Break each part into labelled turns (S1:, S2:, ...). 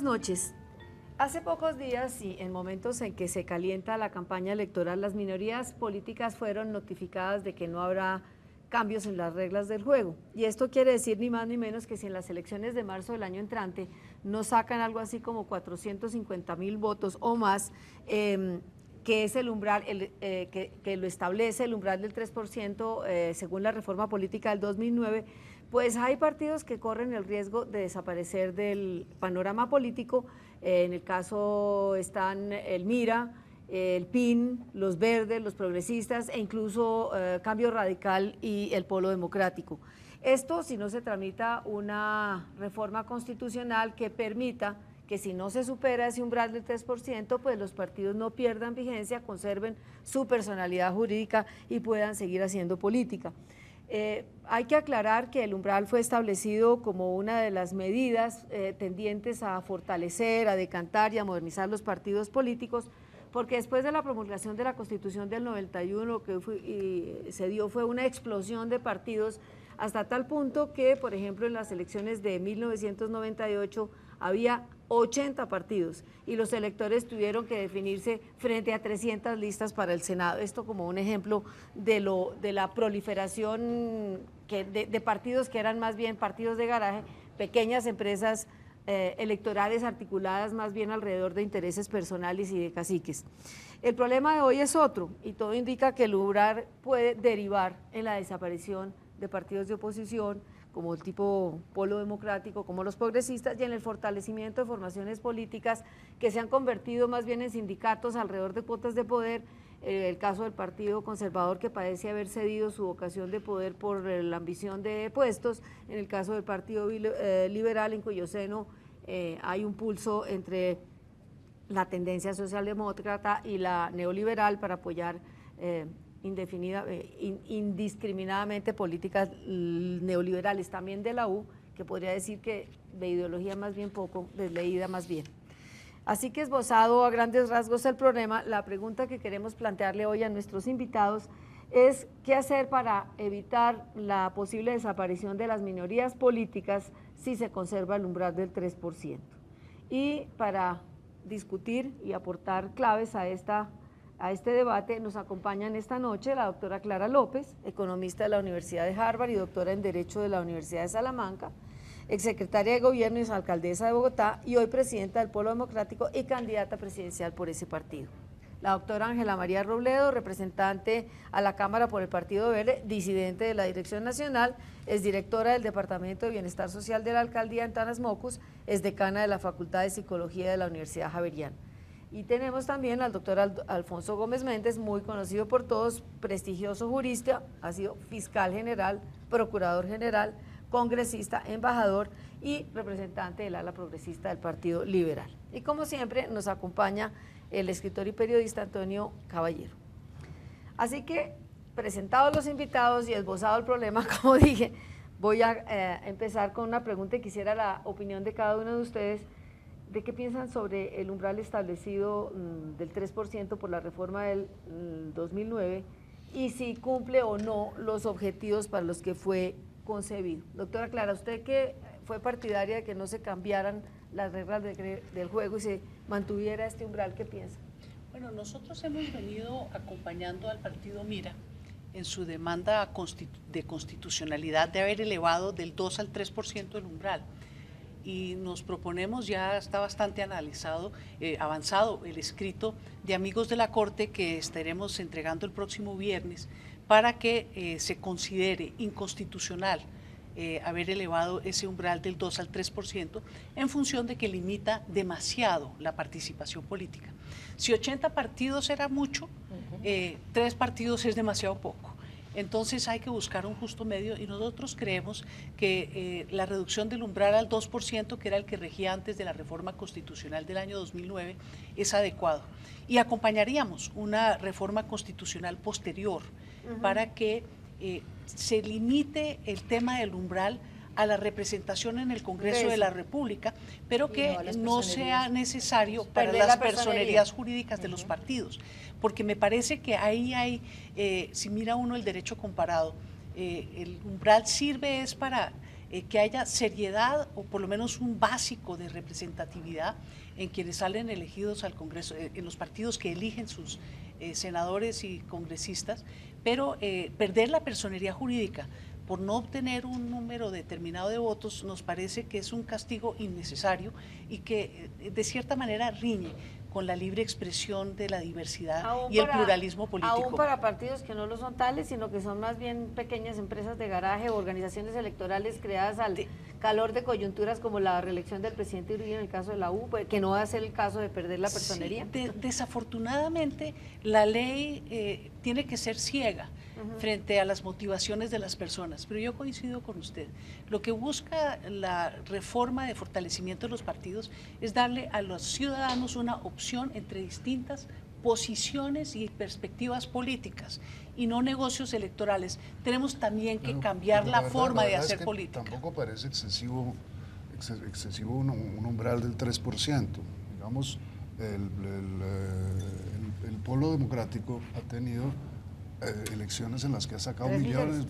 S1: buenas noches. Hace pocos días y en momentos en que se calienta la campaña electoral, las minorías políticas fueron notificadas de que no habrá cambios en las reglas del juego. Y esto quiere decir ni más ni menos que si en las elecciones de marzo del año entrante no sacan algo así como 450.000 votos o más, que es el umbral, que lo establece el umbral del 3% según la reforma política del 2009, pues hay partidos que corren el riesgo de desaparecer del panorama político. En el caso están el MIRA, el PIN, los Verdes, los Progresistas e incluso Cambio Radical y el Polo Democrático. Esto si no se tramita una reforma constitucional que permita que si no se supera ese umbral del 3%, pues los partidos no pierdan vigencia, conserven su personalidad jurídica y puedan seguir haciendo política. Hay que aclarar que el umbral fue establecido como una de las medidas tendientes a fortalecer, a decantar y a modernizar los partidos políticos, porque después de la promulgación de la Constitución del 91 lo que se dio fue una explosión de partidos hasta tal punto que, por ejemplo, en las elecciones de 1998 había 80 partidos y los electores tuvieron que definirse frente a 300 listas para el Senado. Esto como un ejemplo de la proliferación de partidos que eran más bien partidos de garaje, pequeñas empresas electorales articuladas más bien alrededor de intereses personales y de caciques. El problema de hoy es otro y todo indica que el umbral puede derivar en la desaparición de partidos de oposición como el tipo Polo Democrático, como los progresistas, y en el fortalecimiento de formaciones políticas que se han convertido más bien en sindicatos alrededor de cuotas de poder. El caso del Partido Conservador, que parece haber cedido su vocación de poder por la ambición de puestos, en el caso del Partido Liberal, en cuyo seno hay un pulso entre la tendencia socialdemócrata y la neoliberal para apoyar indiscriminadamente políticas neoliberales, también de la U, que podría decir que de ideología más bien poco, desleída más bien. Así que esbozado a grandes rasgos el problema, la pregunta que queremos plantearle hoy a nuestros invitados es qué hacer para evitar la posible desaparición de las minorías políticas si se conserva el umbral del 3%. Y para discutir y aportar claves a este debate nos acompañan esta noche la doctora Clara López, economista de la Universidad de Harvard y doctora en Derecho de la Universidad de Salamanca, exsecretaria de Gobierno y alcaldesa de Bogotá y hoy presidenta del Polo Democrático y candidata presidencial por ese partido. La doctora Ángela María Robledo, representante a la Cámara por el Partido Verde, disidente de la Dirección Nacional, es directora del Departamento de Bienestar Social de la Alcaldía en Tanas Mocus, es decana de la Facultad de Psicología de la Universidad Javeriana. Y tenemos también al doctor Alfonso Gómez Méndez, muy conocido por todos, prestigioso jurista, ha sido fiscal general, procurador general, congresista, embajador y representante del ala progresista del Partido Liberal. Y como siempre nos acompaña el escritor y periodista Antonio Caballero. Así que, presentados los invitados y esbozado el problema, como dije, voy a empezar con una pregunta y quisiera la opinión de cada uno de ustedes. ¿De qué piensan sobre el umbral establecido del 3% por la reforma del 2009 y si cumple o no los objetivos para los que fue concebido? Doctora Clara, usted que fue partidaria de que no se cambiaran las reglas del juego y se mantuviera este umbral, ¿qué piensa?
S2: Bueno, nosotros hemos venido acompañando al partido MIRA en su demanda de constitucionalidad de haber elevado del 2 al 3% el umbral. Y nos proponemos, ya está bastante avanzado el escrito de amigos de la Corte que estaremos entregando el próximo viernes para que se considere inconstitucional haber elevado ese umbral del 2 al 3% en función de que limita demasiado la participación política. Si 80 partidos era mucho, 3 partidos es demasiado poco. Entonces hay que buscar un justo medio y nosotros creemos que la reducción del umbral al 2%, que era el que regía antes de la reforma constitucional del año 2009, es adecuado. Y acompañaríamos una reforma constitucional posterior para que se limite el tema del umbral a la representación en el Congreso de la República, pero que no sea necesario para las personerías jurídicas de los partidos, porque me parece que ahí hay, si mira uno el derecho comparado, el umbral sirve es para que haya seriedad o por lo menos un básico de representatividad en quienes salen elegidos al Congreso, en los partidos que eligen sus senadores y congresistas, pero perder la personería jurídica por no obtener un número determinado de votos nos parece que es un castigo innecesario y que de cierta manera riñe con la libre expresión de la diversidad y el pluralismo político.
S1: Aún para partidos que no lo son tales, sino que son más bien pequeñas empresas de garaje o organizaciones electorales creadas al calor de coyunturas como la reelección del presidente Uribe en el caso de la U, que no va a ser el caso de perder la personería.
S2: Sí, desafortunadamente la ley tiene que ser ciega frente a las motivaciones de las personas, pero yo coincido con usted. Lo que busca la reforma de fortalecimiento de los partidos es darle a los ciudadanos una opción entre distintas posiciones y perspectivas políticas y no negocios electorales. Tenemos también que cambiar la forma de hacer política.
S3: Tampoco parece excesivo un umbral del 3%. Digamos, el polo democrático ha tenido elecciones en las que ha sacado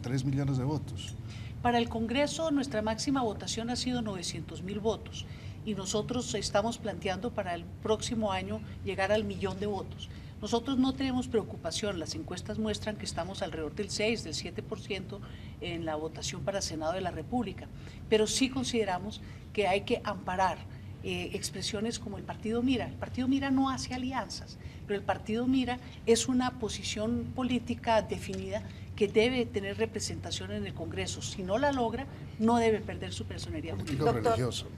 S3: 3 millones de votos.
S2: Para el Congreso nuestra máxima votación ha sido 900.000 votos y nosotros estamos planteando para el próximo año llegar al 1.000.000 de votos. Nosotros no tenemos preocupación, las encuestas muestran que estamos alrededor del 6, del 7% en la votación para Senado de la República, pero sí consideramos que hay que amparar expresiones como el Partido Mira. El Partido Mira no hace alianzas, pero el Partido Mira es una posición política definida que debe tener representación en el Congreso. Si no la logra, no debe perder su personería jurídica.
S3: Religioso.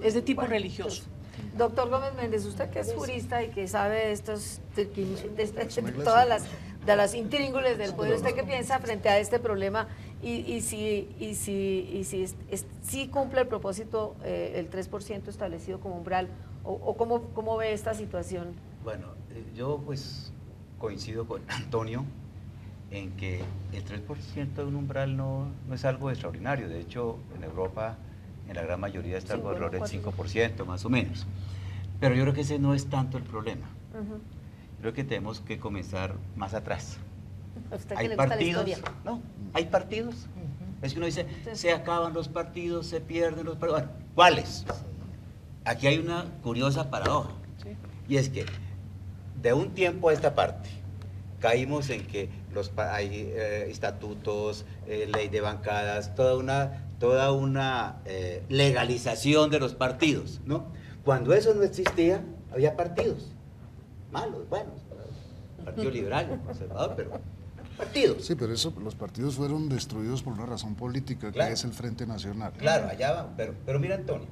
S2: Es de tipo religioso.
S1: Doctor Gómez Méndez, usted que es jurista y que sabe de todas las intríngulis del poder, ¿usted qué piensa frente a este problema? Y si cumple el propósito el 3% establecido como umbral, o cómo ve esta situación.
S4: Bueno, yo pues coincido con Antonio en que el 3% de un umbral no es algo extraordinario. De hecho, en Europa, en la gran mayoría está alrededor del 5%, más o menos. Pero yo creo que ese no es tanto el problema. Creo que tenemos que comenzar más atrás.
S1: Hay partidos,
S4: no, hay partidos. Es que uno dice, se acaban los partidos, se pierden los partidos. Bueno, ¿cuáles? Aquí hay una curiosa paradoja. Y es que de un tiempo a esta parte caímos en que hay estatutos, ley de bancadas, toda una legalización de los partidos, ¿no? Cuando eso no existía, había partidos, malos, buenos, Partido Liberal, Conservador, pero partidos.
S3: Sí, pero los partidos fueron destruidos por una razón política, claro, que es el Frente Nacional.
S4: Claro, allá va, pero mira, Antonio,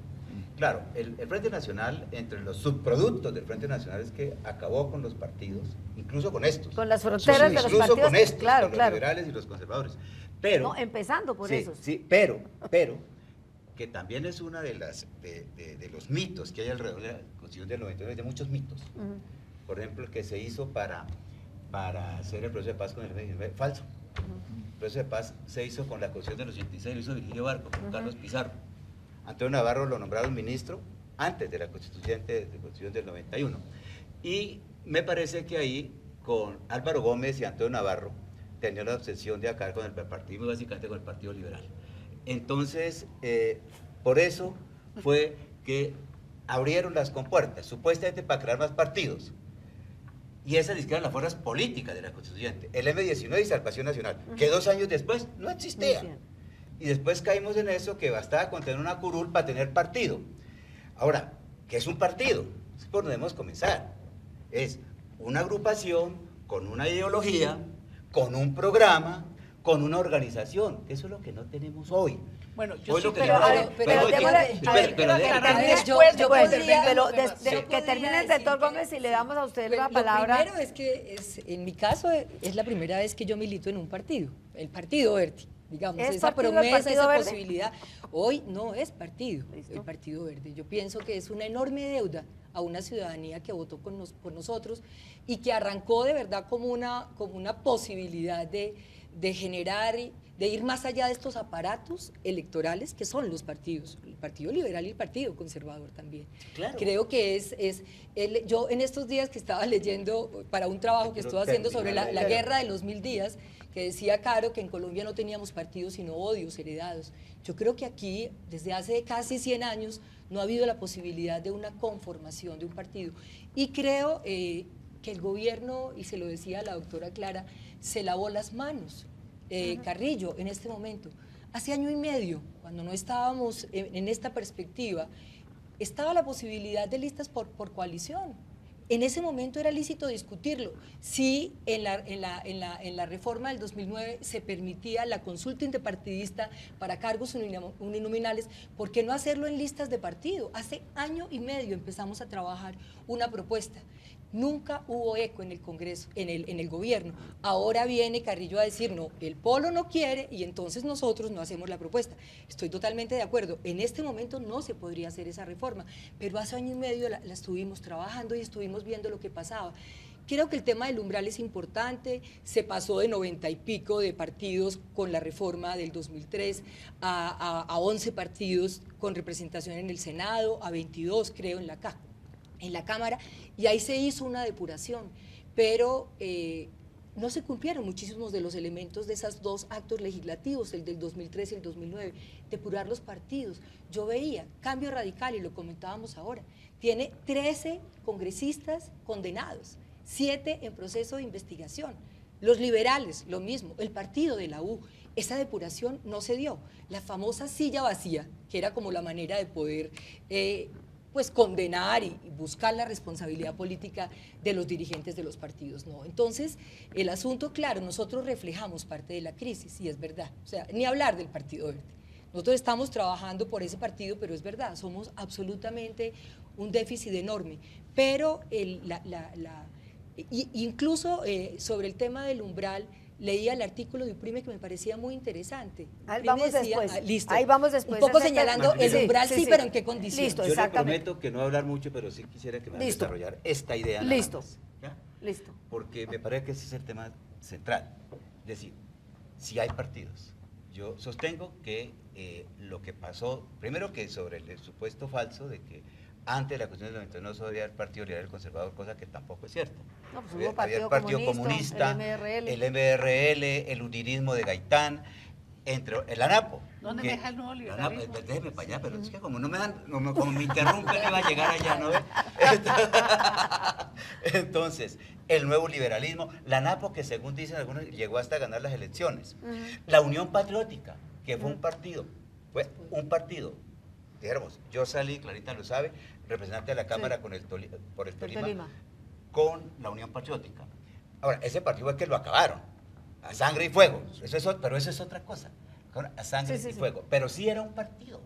S4: claro, el Frente Nacional, entre los subproductos del Frente Nacional es que acabó con los partidos, incluso con estos.
S1: Con las fronteras de los partidos.
S4: Incluso con estos,
S1: claro,
S4: con los liberales y los conservadores. Pero,
S1: no, empezando por eso.
S4: Sí, pero, que también es una de los mitos que hay alrededor de la Constitución del 99, de muchos mitos. Por ejemplo, el que se hizo para hacer el proceso de paz con el régimen, falso. El proceso de paz se hizo con la Constitución del 86, lo hizo Virgilio Barco, con Carlos Pizarro. Antonio Navarro lo nombraron ministro antes de la Constitución del 91. Y me parece que ahí, con Álvaro Gómez y Antonio Navarro, tenían la obsesión de acabar con el partido, básicamente con el Partido Liberal. Entonces, por eso fue que abrieron las compuertas, supuestamente para crear más partidos. Y esas eran las fuerzas políticas de la Constituyente. El M-19 y Salvación Nacional, que 2 años después no existía. Y después caímos en eso, que bastaba con tener una curul para tener partido. Ahora, ¿qué es un partido? Es por donde debemos comenzar. Es una agrupación con una ideología, con un programa, con una organización. Eso es lo que no tenemos hoy.
S2: Bueno, yo sí,
S1: que termine el doctor Gómez y le damos a usted la palabra.
S5: Lo primero es que en mi caso es la primera vez que yo milito en un partido, el Partido Verde. Digamos, esa promesa, esa posibilidad. Hoy no es partido, el Partido Verde. Yo pienso que es una enorme deuda a una ciudadanía que votó por nosotros y que arrancó de verdad como una posibilidad de de generar, de ir más allá de estos aparatos electorales que son los partidos, el Partido Liberal y el Partido Conservador también.
S4: Claro.
S5: Creo que yo en estos días que estaba leyendo para un trabajo que estuve haciendo sobre la guerra de los 1000 días, que decía Caro que en Colombia no teníamos partidos sino odios heredados. Yo creo que aquí, desde hace casi 100 años, no ha habido la posibilidad de una conformación de un partido. Y creo que el gobierno, y se lo decía la doctora Clara, se lavó las manos. Carrillo, en este momento, hace año y medio, cuando no estábamos en esta perspectiva, estaba la posibilidad de listas por coalición. En ese momento era lícito discutirlo. Sí, en la reforma del 2009 se permitía la consulta interpartidista para cargos uninominales, ¿por qué no hacerlo en listas de partido? Hace año y medio empezamos a trabajar una propuesta. Nunca hubo eco en el Congreso, en el gobierno. Ahora viene Carrillo a decir, no, el Polo no quiere y entonces nosotros no hacemos la propuesta. Estoy totalmente de acuerdo. En este momento no se podría hacer esa reforma, pero hace año y medio la estuvimos trabajando y estuvimos viendo lo que pasaba. Creo que el tema del umbral es importante, se pasó de 90 y pico de partidos con la reforma del 2003 a 11 partidos con representación en el Senado, a 22 creo en la Cámara, y ahí se hizo una depuración, pero no se cumplieron muchísimos de los elementos de esos dos actos legislativos, el del 2003 y el 2009, depurar los partidos. Yo veía Cambio Radical, y lo comentábamos ahora, tiene 13 congresistas condenados, 7 en proceso de investigación. Los liberales, lo mismo, el partido de la U, esa depuración no se dio. La famosa silla vacía, que era como la manera de poder pues condenar y buscar la responsabilidad política de los dirigentes de los partidos, ¿no? Entonces, el asunto, claro, nosotros reflejamos parte de la crisis, y es verdad, o sea, ni hablar del Partido Verde. Nosotros estamos trabajando por ese partido, pero es verdad, somos absolutamente un déficit enorme, pero incluso sobre el tema del umbral, leía el artículo de Uprime que me parecía muy interesante.
S1: Ahí vamos después.
S5: Listo.
S1: Ahí vamos después.
S5: Un poco señalando el umbral, sí, pero en qué condiciones.
S1: Listo,
S4: yo le
S1: exactamente.
S4: prometo que no voy a hablar mucho, pero sí quisiera que me haga
S1: Listo.
S4: desarrollar esta idea.
S1: Listo.
S4: Más, ¿ya?
S1: Listo.
S4: Porque me parece que ese es el tema central. Es decir, si hay partidos. Yo sostengo que lo que pasó, primero que sobre el supuesto falso de que antes de la Constitución del 99 no había el Partido Liberal y Conservador, cosa que tampoco es cierta.
S1: No, pues hubo
S4: Había el Partido Comunista, el MRL, el Unirismo de Gaitán, entre el ANAPO.
S2: ¿Dónde me deja el nuevo liberalismo?
S4: Déjeme para allá, pero es que como no me dan, como me interrumpen, iba a llegar allá, ¿no ve? Entonces, el nuevo liberalismo, la ANAPO, que según dicen algunos, llegó hasta ganar las elecciones. La Unión Patriótica, que fue un partido, dijéramos, yo salí, Clarita lo sabe, representante de la Cámara por el Tolima, con la Unión Patriótica. Ahora, ese partido es que lo acabaron, a sangre y fuego, pero eso es otra cosa, a sangre y fuego, pero sí era un partido,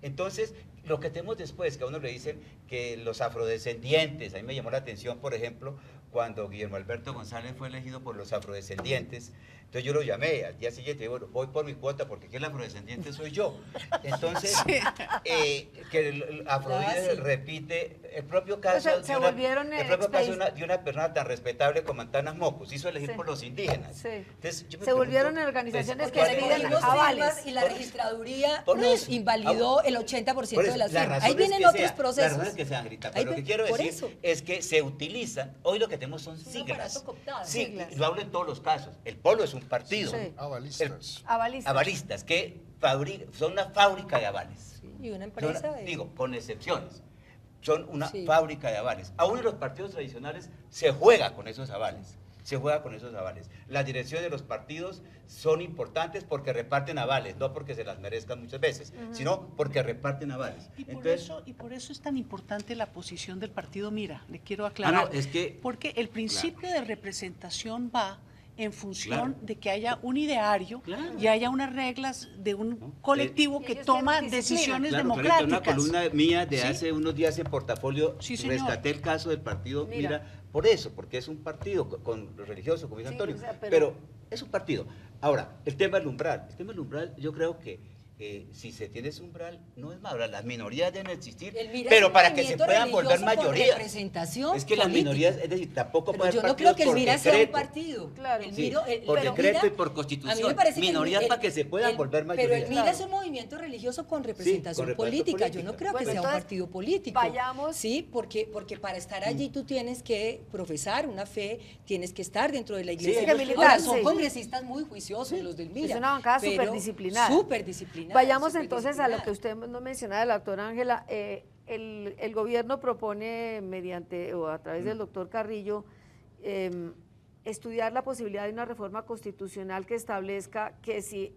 S4: Entonces, lo que tenemos después, que a uno le dicen que los afrodescendientes, a mí me llamó la atención, por ejemplo, cuando Guillermo Alberto González fue elegido por los afrodescendientes. Entonces yo lo llamé al día siguiente y digo, voy por mi cuota porque aquí el afrodescendiente soy yo. Entonces, que el afrodescendiente repite el propio caso, de una persona tan respetable como Antanas Mocos, hizo elegir por los indígenas. Entonces,
S1: se volvieron organizaciones que le piden avales.
S5: Y la registraduría nos invalidó el 80% de las firmas. Ahí vienen otros procesos.
S4: La razón es que sean gritas, pero lo que quiero decir es que se utilizan, hoy lo que tenemos son siglas. Sí, lo hablo en todos los casos. El Polo es un partido. Avalistas, que son una fábrica de avales.
S5: Sí, y una empresa.
S4: Digo, con excepciones. Son una fábrica de avales. Aún en los partidos tradicionales se juega con esos avales. Las direcciones de los partidos son importantes porque reparten avales, no porque se las merezcan muchas veces, sino porque reparten avales.
S2: Y por eso es tan importante la posición del partido Mira, le quiero aclarar. Porque el principio de representación va en función de que haya un ideario y haya unas reglas de un colectivo que toma decisiones democráticas.
S4: Una columna mía de hace unos días en Portafolio, rescaté el caso del partido Mira, por eso, porque es un partido con los religiosos, como dice Antonio, pero es un partido. Ahora, el tema del umbral, yo creo que si se tiene ese umbral, no es malo, las minorías deben existir,
S5: Mira,
S4: pero para que se puedan volver mayoría.
S5: Representación
S4: es que las minorías, es decir, tampoco
S5: pero
S4: puede
S5: yo
S4: haber
S5: no creo que el
S4: por
S5: Mira sea un
S4: decreto.
S5: partido.
S1: Claro.
S4: Sí,
S5: El
S4: por
S5: pero
S4: decreto
S5: Mira,
S4: y por
S5: a mí
S4: constitución.
S5: me parece que
S4: Minorías para que se puedan volver mayoría.
S5: Pero el Mira
S1: Claro.
S5: es un movimiento religioso con representación política. Yo no creo
S1: Bueno,
S5: que sea un
S1: entonces,
S5: partido político.
S1: vayamos.
S5: Sí, porque para estar allí tú tienes que profesar una fe, tienes que estar dentro de la iglesia.
S1: hay que militar,
S5: Ahora, son
S1: sí.
S5: congresistas muy juiciosos los del Mira.
S1: Es una bancada
S5: pero
S1: superdisciplinada.
S5: Superdisciplinada.
S1: Vayamos entonces a lo que usted no mencionaba, la doctora Ángela. El gobierno propone mediante o a través del doctor Carrillo estudiar la posibilidad de una reforma constitucional que establezca que si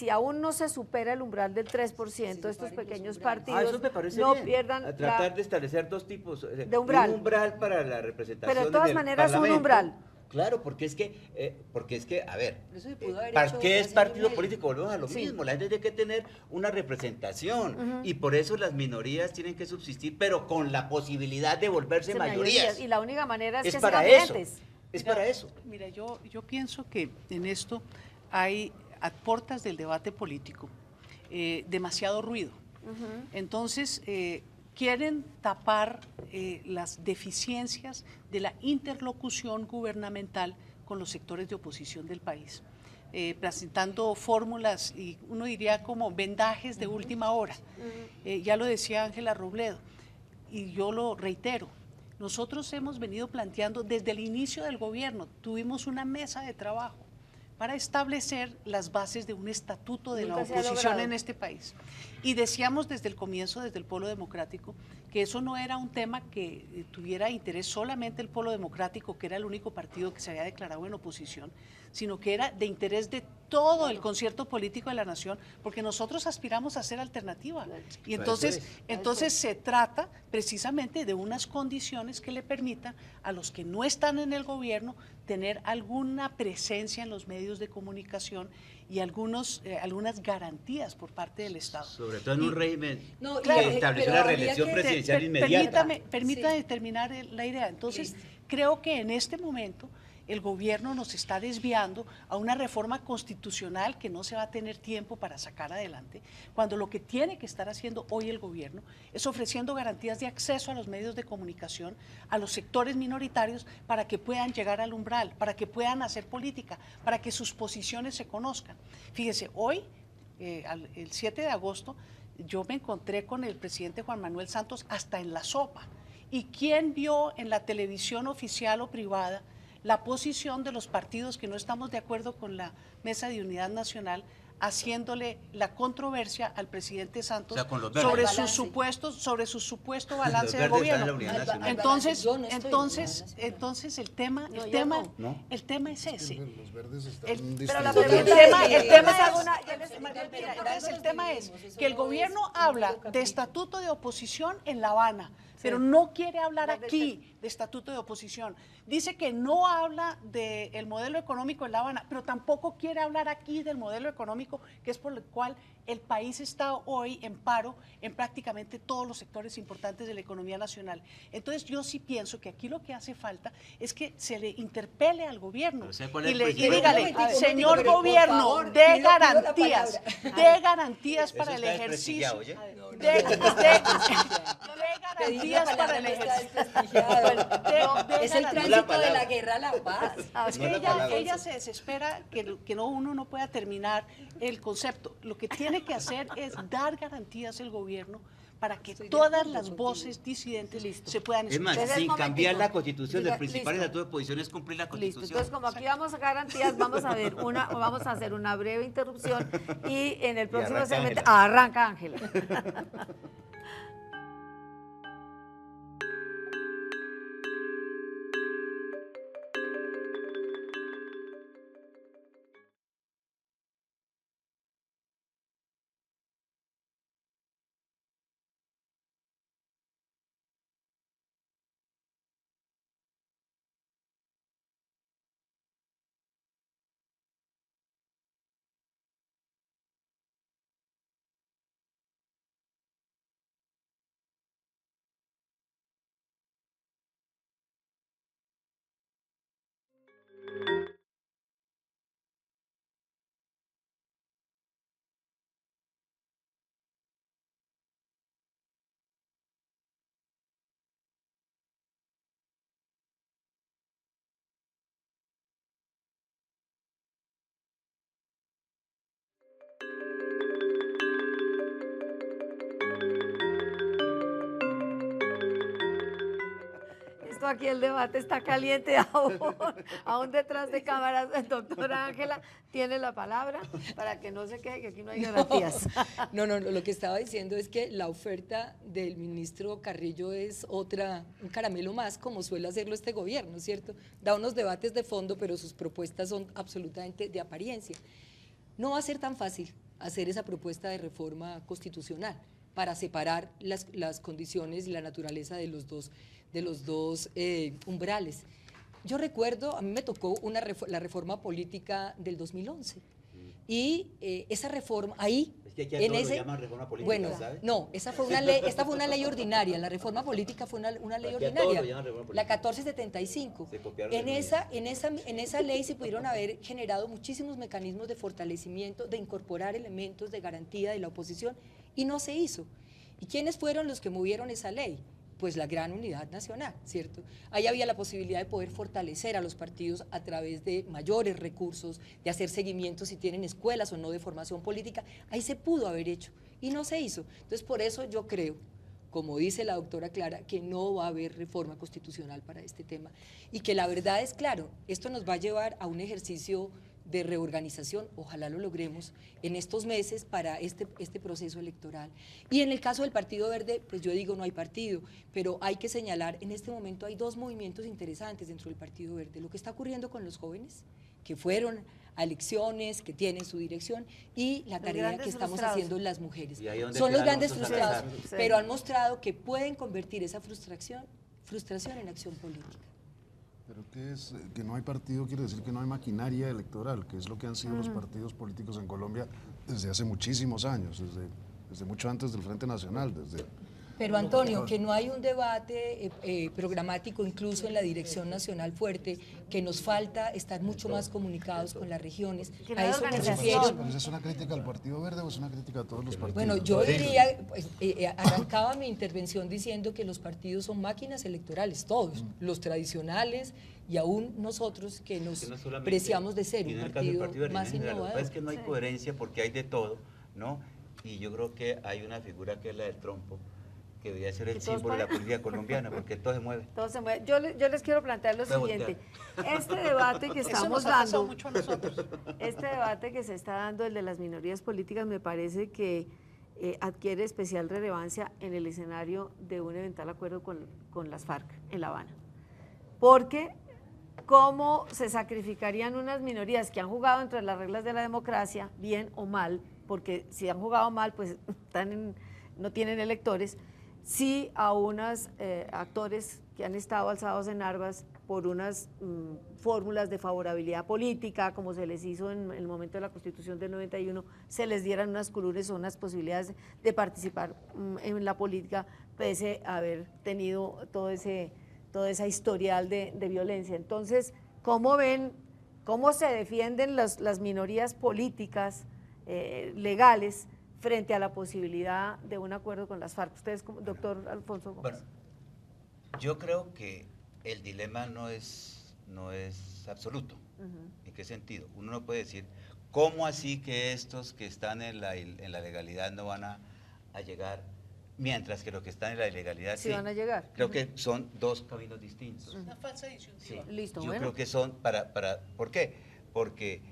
S1: aún no se supera el umbral del 3%, estos pequeños partidos
S4: eso me parece
S1: no
S4: bien.
S1: pierdan
S4: A tratar de establecer dos tipos
S1: de umbral.
S4: Un umbral para la representación.
S1: Pero de todas
S4: en el
S1: maneras un
S4: Parlamento.
S1: umbral.
S4: Claro, porque es que, a ver,
S5: Pero eso se pudo haber
S4: ¿para
S5: hecho
S4: qué es
S5: hace
S4: partido
S5: año y medio?
S4: político? Volvemos a lo mismo, la gente tiene que tener una representación y por eso las minorías tienen que subsistir, pero con la posibilidad de volverse mayorías.
S1: Y la única manera es que
S4: para
S1: sean
S4: eso.
S1: vigentes.
S4: Es para eso.
S2: Mira, yo pienso que en esto hay, a puertas del debate político, demasiado ruido. Entonces, quieren tapar las deficiencias de la interlocución gubernamental con los sectores de oposición del país, presentando fórmulas y uno diría como vendajes de última hora. Ya lo decía Ángela Robledo y yo lo reitero. Nosotros hemos venido planteando desde el inicio del gobierno, tuvimos una mesa de trabajo para establecer las bases de un estatuto de la oposición en este país. Y decíamos desde el comienzo, desde el Polo Democrático, que eso no era un tema que tuviera interés solamente el Polo Democrático, que era el único partido que se había declarado en oposición, sino que era de interés de todo el concierto político de la nación, porque nosotros aspiramos a ser alternativa. Y entonces se trata precisamente de unas condiciones que le permitan a los que no están en el gobierno tener alguna presencia en los medios de comunicación y algunas garantías por parte del Estado.
S4: Sobre todo en un régimen
S5: claro,
S4: que estableció la reelección presidencial inmediata.
S2: Permítame terminar la idea. Entonces, creo que en este momento el gobierno nos está desviando a una reforma constitucional que no se va a tener tiempo para sacar adelante, cuando lo que tiene que estar haciendo hoy el gobierno es ofreciendo garantías de acceso a los medios de comunicación, a los sectores minoritarios, para que puedan llegar al umbral, para que puedan hacer política, para que sus posiciones se conozcan. Fíjese, hoy, el 7 de agosto, yo me encontré con el presidente Juan Manuel Santos hasta en la sopa. ¿Y quién vio en la televisión oficial o privada la posición de los partidos que no estamos de acuerdo con la Mesa de Unidad Nacional, haciéndole la controversia al presidente Santos sobre su supuesto balance de gobierno? Entonces el tema es ese.
S3: Los verdes están
S2: El tema es que el gobierno habla de estatuto de oposición en La Habana, pero no quiere hablar aquí de estatuto de oposición. Dice que no habla del modelo económico en La Habana, pero tampoco quiere hablar aquí del modelo económico, que es por el cual el país está hoy en paro en prácticamente todos los sectores importantes de la economía nacional. Entonces yo sí pienso que aquí lo que hace falta es que se le interpele al gobierno y dígale, señor gobierno, dé garantías para el ejercicio.
S5: Es el tránsito de la guerra a la paz.
S2: Ella se desespera que uno no pueda terminar el concepto. Lo que tiene que hacer es dar garantías el gobierno para que todas las voces disidentes se puedan escuchar.
S4: Es más, sin cambiar la Constitución, el principal estatuto de oposición es cumplir la Constitución.
S1: Listo, entonces como aquí vamos a garantías, vamos a hacer una breve interrupción y en el próximo segmento arranca Ángela. esto aquí el debate está caliente aún detrás de cámaras. Doctora Ángela tiene la palabra para que no se quede que aquí no hay garantías.
S5: No, lo que estaba diciendo es que la oferta del ministro Carrillo es un caramelo más, como suele hacerlo este gobierno, ¿cierto? Da unos debates de fondo, pero sus propuestas son absolutamente de apariencia. No va a ser tan fácil hacer esa propuesta de reforma constitucional para separar las condiciones y la naturaleza de los dos umbrales. Yo recuerdo, a mí me tocó la reforma política del 2011, y esa reforma, ahí…
S4: Es que aquí a todos lo llaman reforma política,
S5: bueno,
S4: ¿sabes?
S5: no, esta fue una ley ordinaria, la reforma política fue una ley
S4: Aquí a
S5: ordinaria,
S4: todos lo llaman reforma política.
S5: la 1475.
S4: Se copiaron
S5: En
S4: de
S5: esa ley se pudieron haber generado muchísimos mecanismos de fortalecimiento, de incorporar elementos de garantía de la oposición, y no se hizo. ¿Y quiénes fueron los que movieron esa ley? Pues la gran unidad nacional, ¿cierto? Ahí había la posibilidad de poder fortalecer a los partidos a través de mayores recursos, de hacer seguimiento si tienen escuelas o no de formación política. Ahí se pudo haber hecho y no se hizo. Entonces, por eso yo creo, como dice la doctora Clara, que no va a haber reforma constitucional para este tema, y que la verdad es, claro, esto nos va a llevar a un ejercicio de reorganización, ojalá lo logremos en estos meses para este proceso electoral. Y en el caso del Partido Verde, pues yo digo no hay partido, pero hay que señalar, en este momento hay dos movimientos interesantes dentro del Partido Verde, lo que está ocurriendo con los jóvenes, que fueron a elecciones, que tienen su dirección, y la tarea que estamos haciendo las mujeres. Son los grandes frustrados, pero han mostrado que pueden convertir esa frustración en acción política.
S3: Pero ¿qué es? Que no hay partido quiere decir que no hay maquinaria electoral, que es lo que han sido los partidos políticos en Colombia desde hace muchísimos años, desde mucho antes del Frente Nacional, desde…
S5: Pero Antonio, que no hay un debate programático incluso en la dirección nacional fuerte, que nos falta estar mucho más comunicados con las regiones. A eso me refiero.
S3: ¿Pero es una crítica al Partido Verde o es una crítica a todos los partidos?
S5: Bueno, yo diría, pues, arrancaba mi intervención diciendo que los partidos son máquinas electorales, todos, los tradicionales y aún nosotros que nos preciamos de ser un partido más innovador.
S4: Es que no hay coherencia porque hay de todo, ¿no? Y yo creo que hay una figura que es la del trompo, que debería ser el símbolo de la política colombiana, porque todo se mueve.
S1: Todo se mueve. Yo les quiero plantear lo siguiente. Este debate que estamos dando,
S2: mucho a nosotros.
S1: Este debate que se está dando, el de las minorías políticas, me parece que adquiere especial relevancia en el escenario de un eventual acuerdo con las FARC en La Habana. Porque cómo se sacrificarían unas minorías que han jugado entre las reglas de la democracia, bien o mal, porque si han jugado mal, pues no tienen electores, sí a unos actores que han estado alzados en armas por unas fórmulas de favorabilidad política, como se les hizo en el momento de la Constitución del 91, se les dieran unas curules o unas posibilidades de participar en la política, pese a haber tenido toda esa historial de violencia. Entonces, ¿cómo ven, cómo se defienden las minorías políticas legales frente a la posibilidad de un acuerdo con las FARC? Ustedes, doctor Alfonso Gómez.
S4: Bueno, yo creo que el dilema no es absoluto. ¿En qué sentido? Uno no puede decir, ¿cómo así que estos que están en la legalidad no van a llegar, mientras que los que están en la ilegalidad sí
S1: van a llegar?
S4: Creo que son dos caminos distintos.
S2: Una falsa disyuntiva.
S4: Sí.
S1: Listo,
S4: yo
S1: bueno.
S4: creo que son ¿por qué? Porque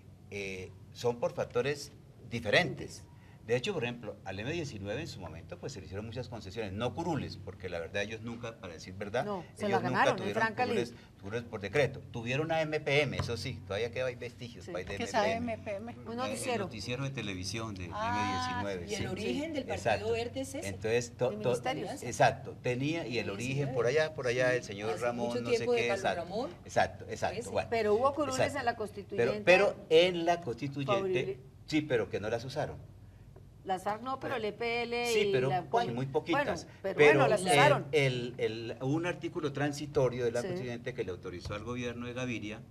S4: son por factores diferentes. De hecho, por ejemplo, al M19 en su momento pues se le hicieron muchas concesiones, no curules, porque la verdad ellos nunca, para decir verdad,
S1: no, se
S4: ellos
S1: la ganaron,
S4: nunca tuvieron curules por decreto. Tuvieron a MPM, eso sí, todavía quedan vestigios de
S2: ¿Qué es
S4: MPM.
S2: MPM?
S1: Un noticiero.
S4: El noticiero de televisión de M19.
S5: Y el origen del Partido
S4: Exacto.
S5: Verde es ese.
S4: Entonces, exacto, tenía, y el origen por allá el señor
S5: Hace
S4: Ramón,
S5: mucho
S4: no sé
S5: tiempo de
S4: qué,
S5: Carlos Ramón.
S4: exacto. Bueno,
S1: pero hubo curules
S4: exacto.
S1: en la constituyente.
S4: Pero en la constituyente, sí, pero que no las usaron.
S1: Las FARC no, pero el EPL
S4: sí,
S1: y
S4: pero
S1: la
S4: muy poquitas.
S1: Bueno, pero las usaron.
S4: Un artículo transitorio de la constituyente que le autorizó al gobierno de Gaviria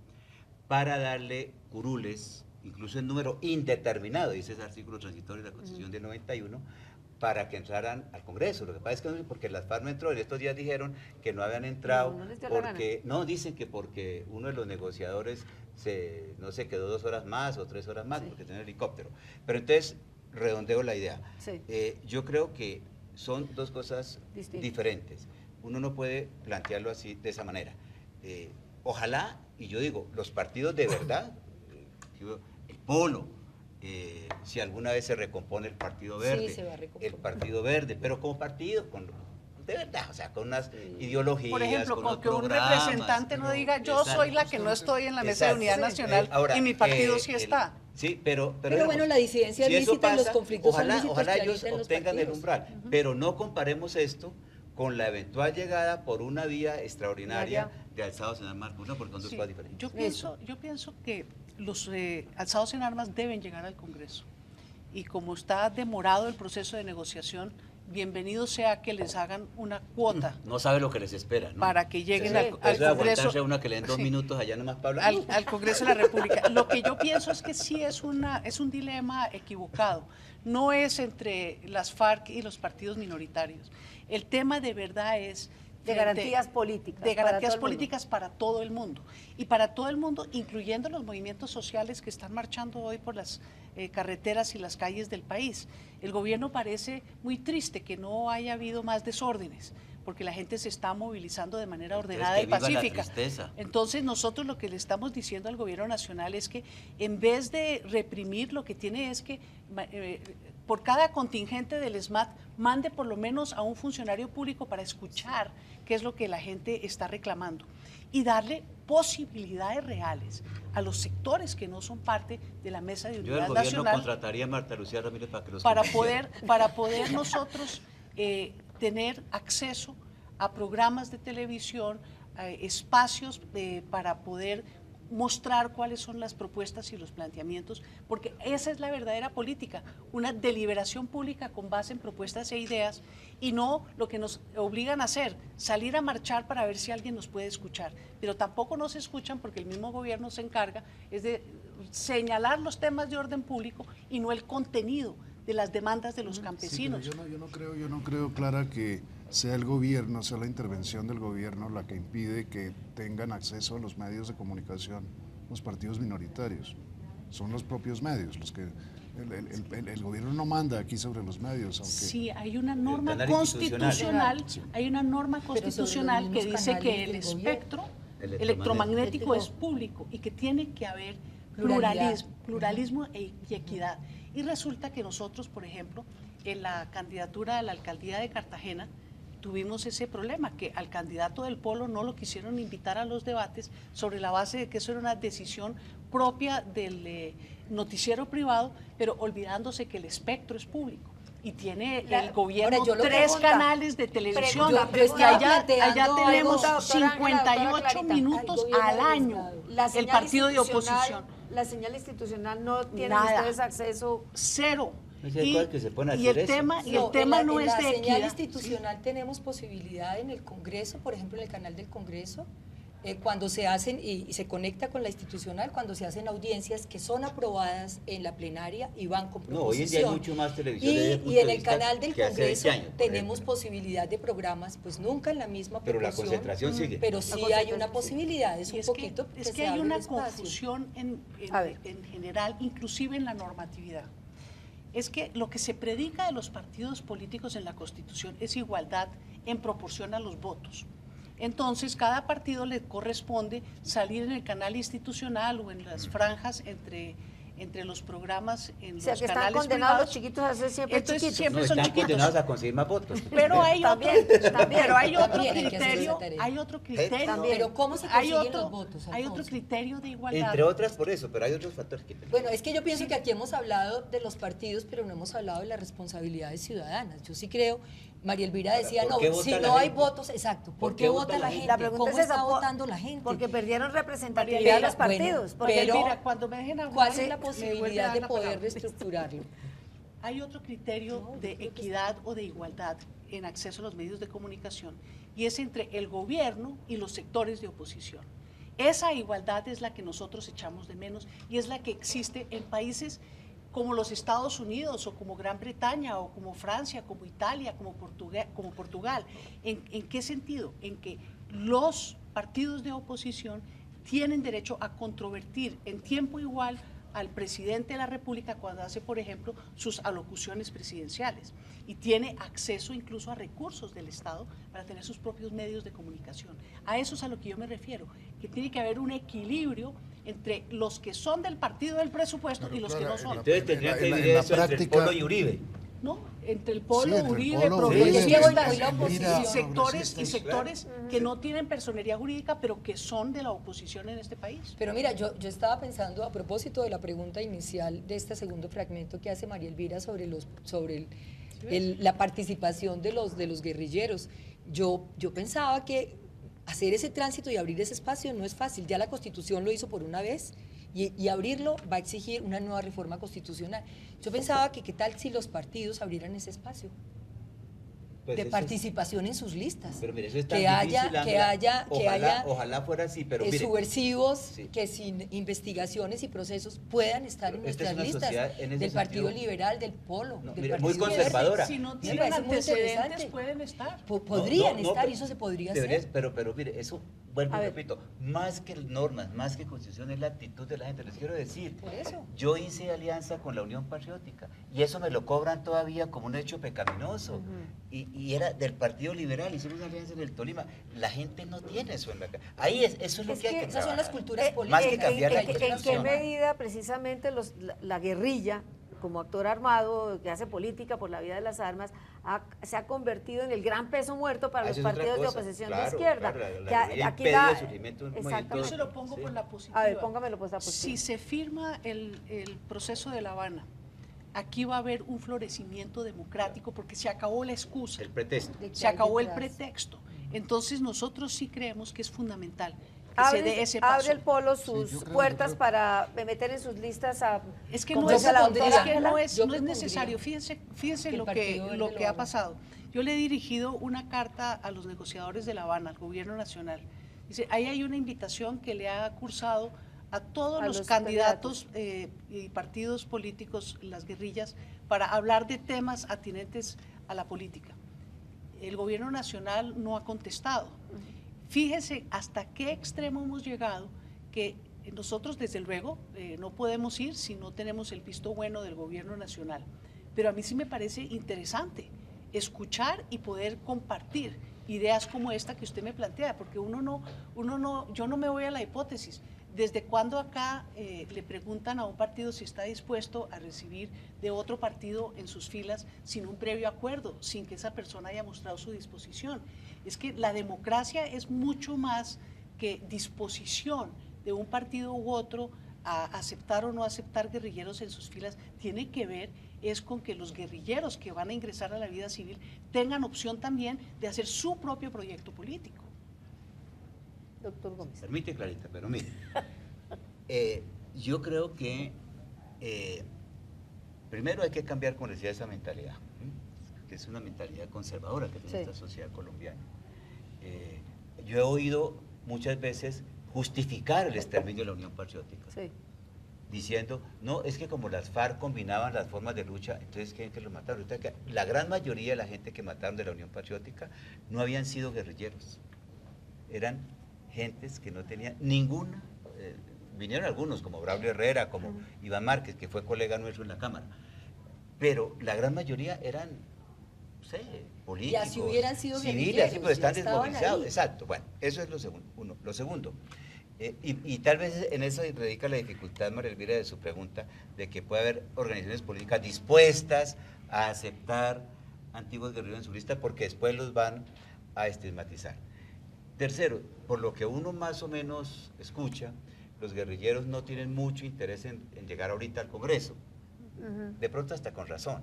S4: para darle curules, incluso en número indeterminado, dice ese artículo transitorio de la Constitución del 91, para que entraran al Congreso. Lo que pasa es que porque las FARC no entró, en estos días dijeron que no habían entrado, dicen que porque uno de los negociadores no se quedó 2 horas más o 3 horas más, porque tenía helicóptero. Pero entonces, redondeo la idea. Yo creo que son dos cosas diferentes. uno no puede plantearlo así, de esa manera. Ojalá, y yo digo, los partidos de verdad, el Polo, si alguna vez se recompone el Partido Verde,
S5: sí, se va a recomponer.
S4: el Partido Verde, pero como partido, de verdad, o sea, con unas ideologías,
S2: por ejemplo,
S4: con
S2: con
S4: unos
S2: que un
S4: programas,
S2: representante no diga yo soy la que no estoy en la mesa de
S4: Exacto.
S2: unidad nacional
S4: Ahora,
S2: y mi partido sí está.
S4: Sí, pero
S5: bueno, la disidencia es
S4: eso
S5: lícita y los
S4: pasa,
S5: conflictos son lícitos
S4: ojalá
S5: que
S4: ellos
S5: habiten los
S4: obtengan el
S5: partidos.
S4: umbral, pero no comparemos esto con la eventual llegada por una vía extraordinaria de alzados en armas, no, porque son dos cosas diferentes.
S2: Yo pienso que los alzados en armas deben llegar al Congreso y como está demorado el proceso de negociación, bienvenido sea que les hagan una cuota.
S4: No sabe lo que les espera, ¿no?
S2: Para que lleguen al
S4: Congreso.
S2: Congreso.
S4: Una que le den 2 minutos allá nomás para hablar.
S2: Al Congreso de la República. Lo que yo pienso es que sí es un dilema equivocado. No es entre las FARC y los partidos minoritarios. El tema de verdad es
S1: de garantías políticas.
S2: De garantías políticas para todo el mundo. Y para todo el mundo, incluyendo los movimientos sociales que están marchando hoy por las carreteras y las calles del país. El gobierno parece muy triste que no haya habido más desórdenes, porque la gente se está movilizando de manera ordenada y pacífica. Entonces nosotros lo que le estamos diciendo al gobierno nacional es que en vez de reprimir, lo que tiene es que por cada contingente del SMAT mande por lo menos a un funcionario público para escuchar qué es lo que la gente está reclamando y darle posibilidades reales a los sectores que no son parte de la mesa de unidad nacional.
S4: Yo del gobierno contrataría a Marta Lucía Ramírez para que los
S2: para poder nosotros tener acceso a programas de televisión, a espacios para poder mostrar cuáles son las propuestas y los planteamientos, porque esa es la verdadera política, una deliberación pública con base en propuestas e ideas y no lo que nos obligan a hacer, salir a marchar para ver si alguien nos puede escuchar, pero tampoco nos escuchan porque el mismo gobierno se encarga es de señalar los temas de orden público y no el contenido de las demandas de los campesinos.
S3: Sí, yo no creo, Clara, que sea el gobierno, sea la intervención del gobierno la que impide que tengan acceso a los medios de comunicación los partidos minoritarios. Son los propios medios los que el gobierno no manda aquí sobre los medios. Aunque
S2: sí, hay una norma constitucional, hay una norma constitucional que dice que el espectro electromagnético es público y que tiene que haber pluralismo y equidad. Y resulta que nosotros, por ejemplo, en la candidatura a la alcaldía de Cartagena, tuvimos ese problema, que al candidato del Polo no lo quisieron invitar a los debates sobre la base de que eso era una decisión propia del noticiero privado, pero olvidándose que el espectro es público. Y tiene el gobierno 3 canales de televisión, y allá tenemos 58 minutos al año el partido de oposición.
S1: La señal institucional no tienen ustedes acceso.
S2: Cero.
S4: Y el
S2: tema no es de equidad.
S5: En la señal institucional tenemos posibilidad en el Congreso, por ejemplo, en el canal del Congreso, cuando se hacen, y se conecta con la institucional, cuando se hacen audiencias que son aprobadas en la plenaria y van con proposición.
S4: No, hoy en día hay mucho más televisión.
S5: Y en el canal del Congreso tenemos posibilidad de programas, pues nunca en la misma proporción.
S4: Pero la concentración sigue.
S5: Pero sí hay una posibilidad, es un poquito.
S2: Es que hay una confusión en general, inclusive en la normatividad. Es que lo que se predica de los partidos políticos en la Constitución es igualdad en proporción a los votos. Entonces, cada partido le corresponde salir en el canal institucional o en las franjas entre los programas en los canales privados. O sea, que están
S1: condenados los chiquitos a ser siempre chiquitos.
S2: Siempre
S4: son chiquitos. Condenados a conseguir más votos.
S2: Pero hay otro criterio.
S5: Pero ¿cómo se consiguen los votos?
S2: Hay otro criterio de igualdad.
S4: Entre otras por eso, pero hay otros factores que...
S5: Bueno, es que yo pienso que aquí hemos hablado de los partidos, pero no hemos hablado de las responsabilidades ciudadanas. Yo sí creo, María Elvira decía, no, si no hay votos, exacto, ¿por qué vota la gente?
S1: La pregunta
S5: ¿Cómo está votando la gente?
S1: Porque perdieron representatividad de los partidos.
S5: Pero,
S2: mira, cuando me dejen hablar,
S5: ¿cuál es la posibilidad de poder reestructurarlo?
S2: Hay otro criterio de equidad o de igualdad en acceso a los medios de comunicación, y es entre el gobierno y los sectores de oposición. Esa igualdad es la que nosotros echamos de menos y es la que existe en países como los Estados Unidos o como Gran Bretaña o como Francia, como Italia, como Portugal. ¿En qué sentido? En que los partidos de oposición tienen derecho a controvertir en tiempo igual al presidente de la República cuando hace, por ejemplo, sus alocuciones presidenciales, y tiene acceso incluso a recursos del Estado para tener sus propios medios de comunicación. A eso es a lo que yo me refiero, que tiene que haber un equilibrio entre los que son del partido del presupuesto y los que no son.
S4: Entonces tendría que dividir eso entre el Polo y Uribe.
S2: ¿No? Entre el Polo,
S3: Sí, entre el
S2: Uribe,
S3: Polo,
S2: progresistas,
S3: Mira,
S2: y sectores
S3: progresistas,
S2: que no tienen personería jurídica, pero que son de la oposición en este país.
S5: Pero mira, yo estaba pensando a propósito de la pregunta inicial de este segundo fragmento que hace María Elvira sobre la participación de los guerrilleros. Yo pensaba que hacer ese tránsito y abrir ese espacio no es fácil. Ya la Constitución lo hizo por una vez. Y abrirlo va a exigir una nueva reforma constitucional. Yo pensaba que qué tal si los partidos abrieran ese espacio
S4: Pues
S5: de participación en sus listas.
S4: Pero mire, eso es tan
S5: que haya
S4: ojalá fuera así, pero mire,
S5: subversivos
S4: sí,
S5: que sin investigaciones y procesos puedan estar en
S4: esta es
S5: nuestras
S4: una
S5: listas
S4: sociedad en ese
S5: del Partido
S4: sentido,
S5: Liberal, del Polo,
S4: no,
S5: del
S4: mire,
S5: Partido
S4: muy conservadora.
S2: Si no
S5: Me
S2: tienen
S5: parece muy
S2: antecedentes,
S5: interesante.
S2: pueden estar.
S5: Podrían estar
S4: pero
S5: y eso se podría
S4: debería-
S5: hacer.
S4: Pero mire, eso, vuelvo
S1: A
S4: y
S1: ver.
S4: repito, más que normas, más que constitución, es la actitud de la gente. Les quiero decir,
S5: Por eso.
S4: yo hice alianza con la Unión Patriótica y eso me lo cobran todavía como un hecho pecaminoso. Y era del Partido Liberal, hicimos una alianza en el Tolima. La gente no tiene eso en la cabeza. Ahí eso es lo
S1: Es
S4: que hay
S1: que
S4: que
S5: Esas son las
S4: trabajar.
S5: culturas políticas.
S4: Más que cambiar la
S1: ¿En qué
S4: constitución.
S1: medida precisamente la guerrilla, como actor armado que hace política por la vía de las armas, se ha convertido en el gran peso muerto para los
S4: Eso es otra
S1: partidos de
S4: cosa.
S1: oposición
S4: Claro,
S1: de izquierda?
S4: claro, la
S1: Que
S4: guerrilla
S1: aquí
S4: impide el surgimiento de un movimiento.
S2: Yo
S1: Exactamente.
S2: se lo pongo
S4: Sí.
S2: por la positiva.
S1: A ver, póngamelo pues la
S2: Si
S1: positiva.
S2: se firma el proceso de La Habana, aquí va a haber un florecimiento democrático porque se acabó la excusa,
S4: El pretexto.
S5: De que
S2: se
S5: hay
S2: acabó el
S5: detrás.
S2: pretexto. Entonces nosotros sí creemos que es fundamental que se dé ese paso.
S1: Abre el Polo sus
S3: yo creo-
S1: puertas
S3: yo creo-
S1: para meter en sus listas a...
S2: Es que
S5: Como
S2: no es,
S5: dice la doctora
S2: es que
S5: Ángela,
S2: no es,
S5: yo
S2: no es
S5: propondría
S2: necesario. Fíjense
S5: que el
S2: lo
S5: Partido
S2: que,
S5: Verde
S2: lo
S5: lo
S2: que ha
S5: haga.
S2: pasado. Yo le he dirigido una carta a los negociadores de La Habana, al gobierno nacional. Dice, ahí hay una invitación que le ha cursado a todos
S1: A
S2: los
S1: los
S2: candidatos y partidos políticos, las guerrillas, para hablar de temas atinentes a la política. El gobierno nacional no ha contestado. Fíjese hasta qué extremo hemos llegado, que nosotros desde luego no podemos ir si no tenemos el visto bueno del gobierno nacional. Pero a mí sí me parece interesante escuchar y poder compartir ideas como esta que usted me plantea, porque yo no me voy a la hipótesis. ¿Desde cuándo acá le preguntan a un partido si está dispuesto a recibir de otro partido en sus filas sin un previo acuerdo, sin que esa persona haya mostrado su disposición? Es que la democracia es mucho más que disposición de un partido u otro a aceptar o no aceptar guerrilleros en sus filas. Tiene que ver es con que los guerrilleros que van a ingresar a la vida civil tengan opción también de hacer su propio proyecto político.
S1: Doctor Gómez.
S4: Permite, Clarita, pero mire, yo creo que primero hay que cambiar, como decía, esa mentalidad, que es una mentalidad conservadora que tiene esta sociedad colombiana. Yo he oído muchas veces justificar el exterminio de la Unión Patriótica,
S1: Sí.
S4: diciendo, no, es que como las FARC combinaban las formas de lucha, entonces ¿quién que los mataron? La gran mayoría de la gente que mataron de la Unión Patriótica no habían sido guerrilleros, eran gentes que no tenían ninguna, vinieron algunos como Braulio Herrera, como Iván Márquez, que fue colega nuestro en la Cámara, pero la gran mayoría eran, no sé, políticos,
S5: Y así hubieran sido
S4: civiles,
S5: guerrilleros,
S4: sí, pero están
S5: ya estaban
S4: desmovilizados,
S5: ahí.
S4: exacto, bueno, eso es lo segundo. Lo segundo, y tal vez en eso radica la dificultad, María Elvira, de su pregunta, de que puede haber organizaciones políticas dispuestas a aceptar antiguos guerrilleros en su lista porque después los van a estigmatizar. Tercero, por lo que uno más o menos escucha, los guerrilleros no tienen mucho interés en llegar ahorita al Congreso, de pronto hasta con razón.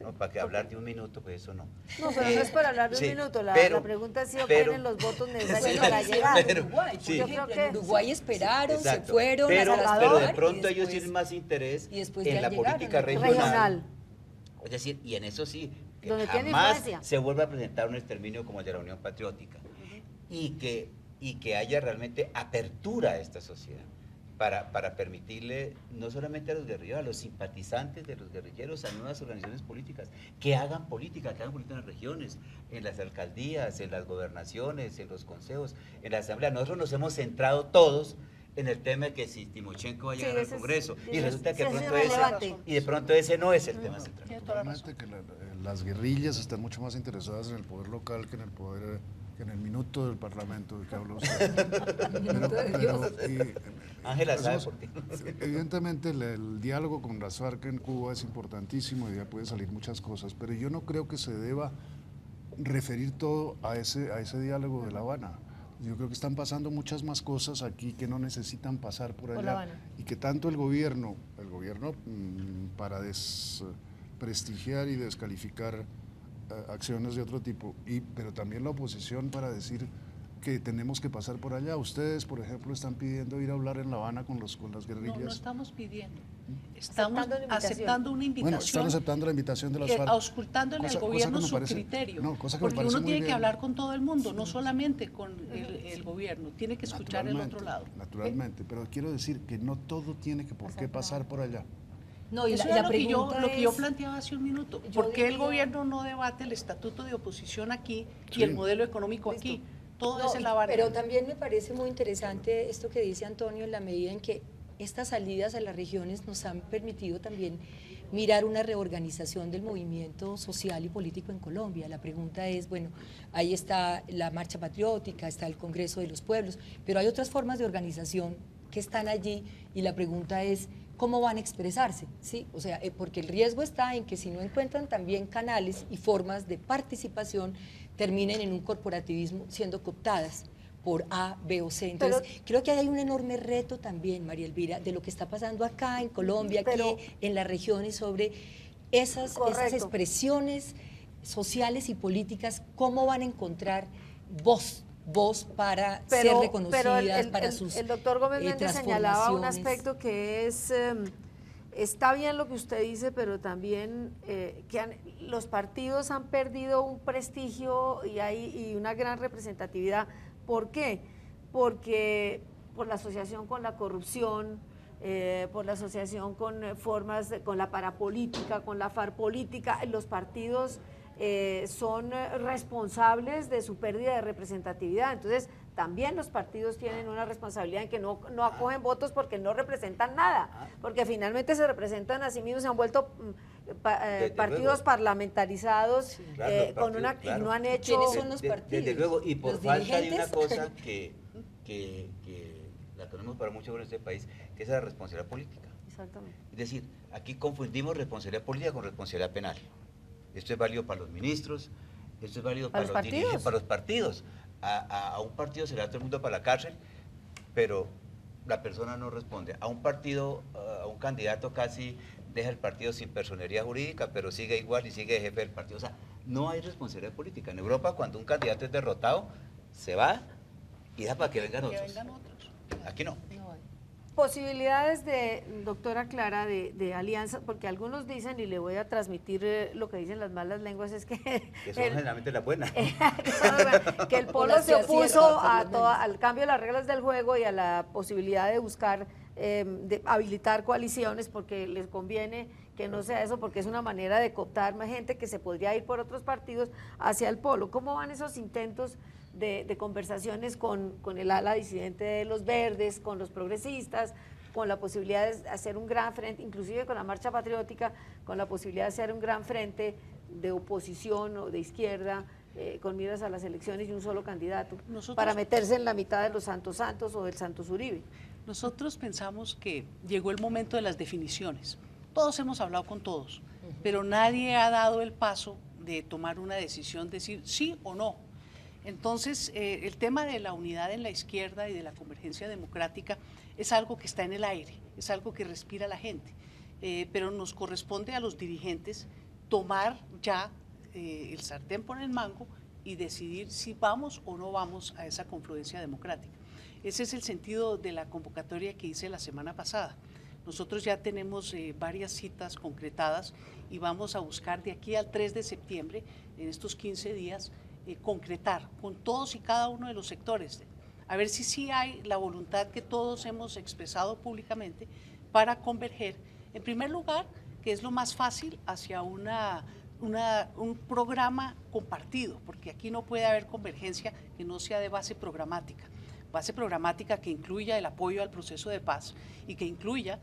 S4: ¿No? Para que hablar de un minuto, pues eso no.
S1: No, pero no es para hablar de un minuto, la pregunta es si obtienen los votos necesarios para llegar.
S4: pero-
S5: Uruguay,
S4: sí.
S5: por ejemplo, en Uruguay esperaron,
S4: Exacto.
S5: se fueron
S4: pero,
S5: a Salvador,
S4: pero de
S5: y
S4: pronto ellos
S5: después-
S4: tienen más interés
S5: y después
S4: en
S5: ya
S4: la
S5: llegaron,
S4: política
S5: ¿no?
S1: Regional.
S4: Es decir, y en eso sí, que
S1: Donde tiene
S4: jamás
S1: influencia.
S4: se vuelva a presentar un exterminio como el de la Unión Patriótica y que haya realmente apertura a esta sociedad para permitirle no solamente a los guerrilleros, a los simpatizantes de los guerrilleros, a nuevas organizaciones políticas, que hagan política en las regiones, en las alcaldías, en las gobernaciones, en los consejos, en la asamblea. Nosotros nos hemos centrado todos en el tema de que si Timochenko va a llegar
S1: Sí,
S4: al
S1: ese es-
S4: Congreso, y
S1: ese
S4: resulta
S1: es-
S4: que
S1: ese es
S4: de pronto ese no es el tema central.
S2: Tiene toda la razón.
S3: Realmente que las guerrillas están mucho más interesadas en el poder local que en el poder, que en el minuto del Parlamento de que habló usted.
S4: Ángela sabe
S3: hacemos-
S4: por qué.
S3: Evidentemente el diálogo con las FARC en Cuba es importantísimo y ya pueden salir muchas cosas, pero yo no creo que se deba referir todo a ese diálogo de La Habana. Yo creo que están pasando muchas más cosas aquí que no necesitan pasar por
S1: La
S3: allá
S1: Habana.
S3: y que tanto el gobierno para desprestigiar y descalificar acciones de otro tipo, pero también la oposición para decir que tenemos que pasar por allá. Ustedes, por ejemplo, están pidiendo ir a hablar en La Habana con las guerrillas.
S2: No, no estamos pidiendo. Estamos
S1: Aceptando una invitación.
S2: aceptando una invitación.
S3: Bueno, están aceptando la invitación de las FARC.
S2: Auscultando en el
S3: Cosa que
S2: gobierno
S3: me
S2: su
S3: parece-
S2: criterio.
S3: no, cosa que me
S2: porque
S3: parece
S2: uno
S3: muy
S2: tiene que
S3: bien.
S2: hablar con todo el mundo, no solamente con el gobierno, tiene que escuchar el otro lado.
S3: Naturalmente, pero quiero decir que no todo tiene que por qué pasar por allá.
S5: No, y
S2: Eso
S5: la
S2: era lo que yo
S5: es-
S2: planteaba hace un minuto.
S5: yo
S2: ¿Por qué el
S5: diría-
S2: gobierno no debate el estatuto de oposición aquí
S3: Sí.
S2: y el modelo económico aquí? Todo
S5: No,
S2: es en La Habana.
S5: pero también me parece muy interesante esto que dice Antonio en la medida en que estas salidas a las regiones nos han permitido también mirar una reorganización del movimiento social y político en Colombia. La pregunta es, bueno, ahí está la Marcha Patriótica, está el Congreso de los Pueblos, pero hay otras formas de organización que están allí y la pregunta es, ¿cómo van a expresarse? ¿Sí? O sea, porque el riesgo está en que si no encuentran también canales y formas de participación, terminen en un corporativismo siendo cooptadas por A, B o C. Entonces, creo que hay un enorme reto también, María Elvira, de lo que está pasando acá en Colombia, aquí en las regiones, sobre esas expresiones sociales y políticas, cómo van a encontrar voz para ser reconocidas, para sus
S1: el doctor Gómez Méndez señalaba un
S5: transformaciones.
S1: aspecto que es, está bien lo que usted dice, pero también los partidos han perdido un prestigio y una gran representatividad. ¿Por qué? Porque por la asociación con la corrupción, por la asociación con con la parapolítica, con la farpolítica, los partidos son responsables de su pérdida de representatividad. Entonces, también los partidos tienen una responsabilidad en que no acogen votos porque no representan nada, porque finalmente se representan a sí mismos, se han vuelto partidos parlamentarizados con una y no han hecho.
S5: ¿Quiénes son los partidos?
S4: Desde luego, y por
S5: ¿Los
S4: falta de una
S5: dirigentes?
S4: cosa que la tenemos para mucho en este país, que es la responsabilidad política.
S1: Exactamente.
S4: Es decir, aquí confundimos responsabilidad política con responsabilidad penal. Esto es válido para los ministros, esto es válido para los dirigentes, para los partidos. A un partido se le da todo el mundo para la cárcel, pero la persona no responde. A un partido, a un candidato casi deja el partido sin personería jurídica, pero sigue igual y sigue jefe del partido. O sea, no hay responsabilidad política. En Europa, cuando un candidato es derrotado, se va y deja para que vengan otros. Aquí no.
S1: Posibilidades doctora Clara, de alianza, porque algunos dicen, y le voy a transmitir lo que dicen las malas lenguas, es que
S4: son generalmente las buenas.
S1: que el polo se opuso al cambio de las reglas del juego y a la posibilidad de buscar, de habilitar coaliciones, porque les conviene que no sea eso, porque es una manera de cooptar más gente que se podría ir por otros partidos hacia el polo. ¿Cómo van esos intentos de conversaciones con el ala disidente de los verdes, con los progresistas, con la posibilidad de hacer un gran frente, inclusive con la Marcha Patriótica, con la posibilidad de hacer un gran frente de oposición o de izquierda, con miras a las elecciones y un solo candidato, para meterse en la mitad de los Santos o del Santos Uribe?
S2: Nosotros pensamos que llegó el momento de las definiciones. Todos hemos hablado con todos, pero nadie ha dado el paso de tomar una decisión, decir sí o no. Entonces, el tema de la unidad en la izquierda y de la convergencia democrática es algo que está en el aire, es algo que respira la gente, pero nos corresponde a los dirigentes tomar ya el sartén por el mango y decidir si vamos o no vamos a esa confluencia democrática. Ese es el sentido de la convocatoria que hice la semana pasada. Nosotros ya tenemos varias citas concretadas y vamos a buscar de aquí al 3 de septiembre, en estos 15 días, concretar con todos y cada uno de los sectores, a ver si sí hay la voluntad que todos hemos expresado públicamente para converger, en primer lugar, que es lo más fácil, hacia un programa compartido, porque aquí no puede haber convergencia que no sea de base programática. base programática que incluya el apoyo al proceso de paz y que incluya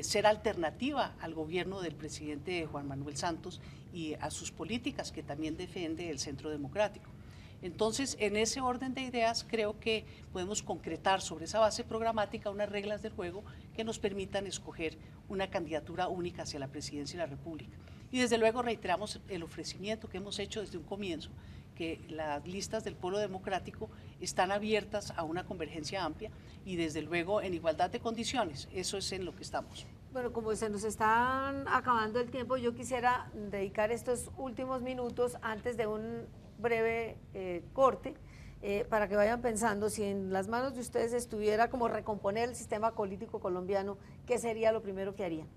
S2: ser alternativa al gobierno del presidente Juan Manuel Santos y a sus políticas que también defiende el Centro Democrático. Entonces, en ese orden de ideas, creo que podemos concretar sobre esa base programática unas reglas del juego que nos permitan escoger una candidatura única hacia la presidencia de la República. Y desde luego reiteramos el ofrecimiento que hemos hecho desde un comienzo, que las listas del Polo Democrático están abiertas a una convergencia amplia y desde luego en igualdad de condiciones. Eso es en lo que estamos.
S1: Bueno, como se nos está acabando el tiempo, yo quisiera dedicar estos últimos minutos antes de un breve corte para que vayan pensando si en las manos de ustedes estuviera como recomponer el sistema político colombiano, ¿qué sería lo primero que harían?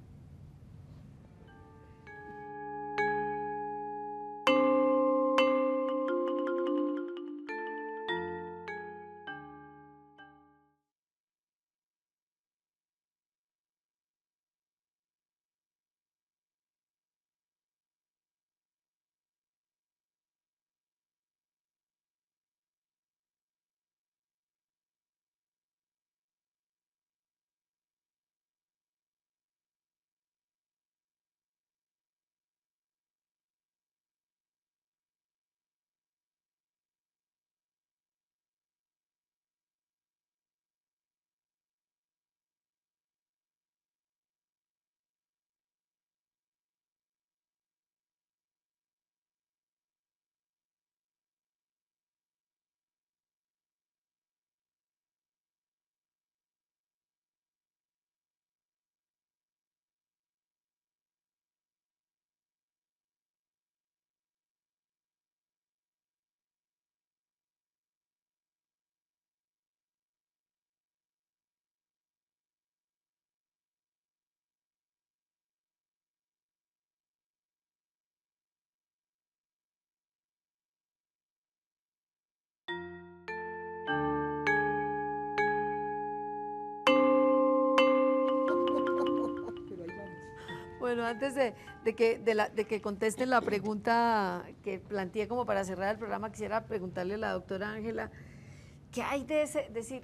S1: Bueno, antes de que contesten la pregunta que planteé como para cerrar el programa, quisiera preguntarle a la doctora Ángela, ¿qué hay de decir,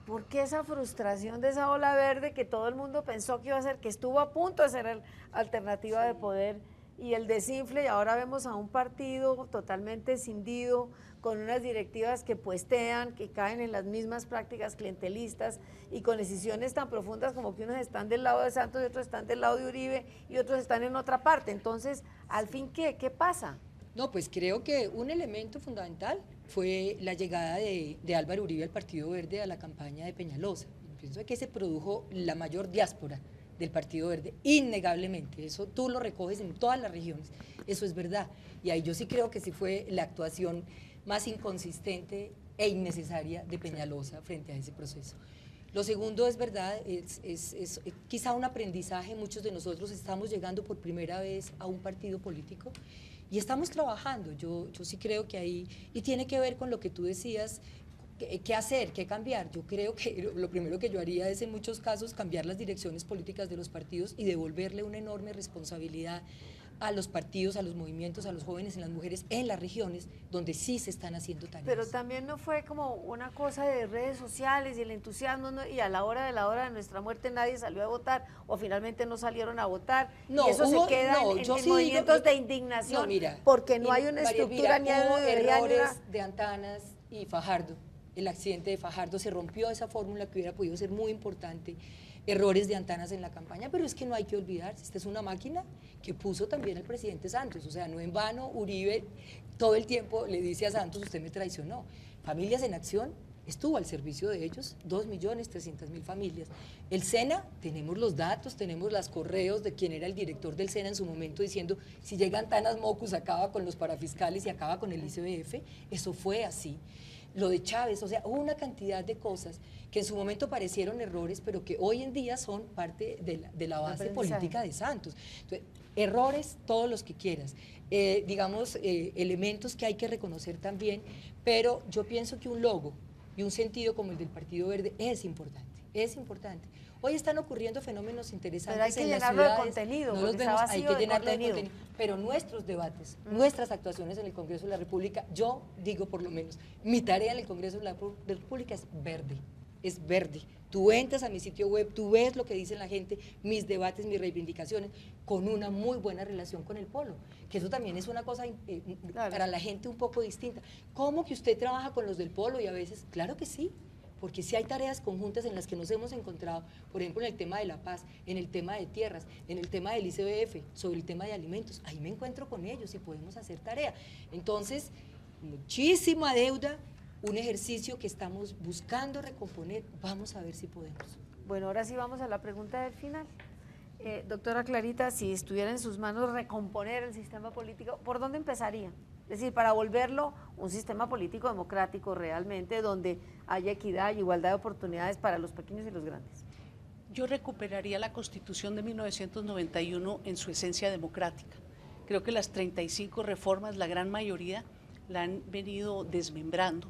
S1: por qué esa frustración de esa ola verde que todo el mundo pensó que iba a ser, que estuvo a punto de ser alternativa de poder, y el desinfle, y ahora vemos a un partido totalmente escindido, con unas directivas que puestean, que caen en las mismas prácticas clientelistas y con decisiones tan profundas como que unos están del lado de Santos y otros están del lado de Uribe y otros están en otra parte? Entonces, al fin, ¿qué pasa?
S5: No, pues creo que un elemento fundamental fue la llegada de Álvaro Uribe al Partido Verde a la campaña de Peñalosa. Pienso que se produjo la mayor diáspora del Partido Verde, innegablemente, eso tú lo recoges en todas las regiones, eso es verdad, y ahí yo sí creo que sí fue la actuación más inconsistente e innecesaria de Peñalosa frente a ese proceso. Lo segundo es verdad, es quizá un aprendizaje, muchos de nosotros estamos llegando por primera vez a un partido político y estamos trabajando, yo sí creo que ahí, y tiene que ver con lo que tú decías, ¿qué hacer? ¿Qué cambiar? Yo creo que lo primero que yo haría es en muchos casos cambiar las direcciones políticas de los partidos y devolverle una enorme responsabilidad a los partidos, a los movimientos, a los jóvenes, en las mujeres, en las regiones donde sí se están haciendo tareas.
S1: Pero también no fue como una cosa de redes sociales y el entusiasmo, ¿no? Y a la hora de nuestra muerte nadie salió a votar o finalmente no salieron a votar, y eso se queda en movimientos de indignación, no, mira, porque no hay una estructura ni
S5: errores de Antanas y Fajardo. El accidente de Fajardo se rompió esa fórmula que hubiera podido ser muy importante, errores de Antanas en la campaña, pero es que no hay que olvidarse, esta es una máquina que puso también el presidente Santos, o sea, no en vano Uribe todo el tiempo le dice a Santos, usted me traicionó. Familias en Acción estuvo al servicio de ellos, 2.300.000 familias. El SENA, tenemos los datos, tenemos los correos de quien era el director del SENA en su momento diciendo, si llega Antanas Mocus acaba con los parafiscales y acaba con el ICBF, eso fue así. Lo de Chávez, o sea, hubo una cantidad de cosas que en su momento parecieron errores, pero que hoy en día son parte de la base política de Santos. Entonces, errores todos los que quieras, elementos que hay que reconocer también, pero yo pienso que un logo y un sentido como el del Partido Verde es importante. es importante. Hoy están ocurriendo fenómenos interesantes.
S1: Pero hay que
S5: en las
S1: llenarlo de
S5: ciudades,
S1: contenido,
S5: no
S1: porque
S5: los vemos,
S1: está
S5: hay
S1: vacío
S5: que
S1: de
S5: llenarlo de
S1: contenido.
S5: contenido. Pero nuestros debates, nuestras actuaciones en el Congreso de la República, yo digo por lo menos, mi tarea en el Congreso de la República es verde, es verde. Tú entras a mi sitio web, tú ves lo que dice la gente, mis debates, mis reivindicaciones, con una muy buena relación con el polo, que eso también es una cosa para la gente un poco distinta. ¿Cómo que usted trabaja con los del polo? Y a veces, claro que sí, porque sí hay tareas conjuntas en las que nos hemos encontrado, por ejemplo, en el tema de la paz, en el tema de tierras, en el tema del ICBF, sobre el tema de alimentos. Ahí me encuentro con ellos y podemos hacer tarea. Entonces, muchísima deuda, un ejercicio que estamos buscando recomponer. Vamos a ver si podemos.
S1: Bueno, ahora sí vamos a la pregunta del final. Doctora Clarita, si estuviera en sus manos recomponer el sistema político, ¿por dónde empezaría? Es decir, para volverlo un sistema político democrático realmente, donde haya equidad y igualdad de oportunidades para los pequeños y los grandes.
S2: Yo recuperaría la Constitución de 1991 en su esencia democrática. Creo que las 35 reformas, la gran mayoría, la han venido desmembrando,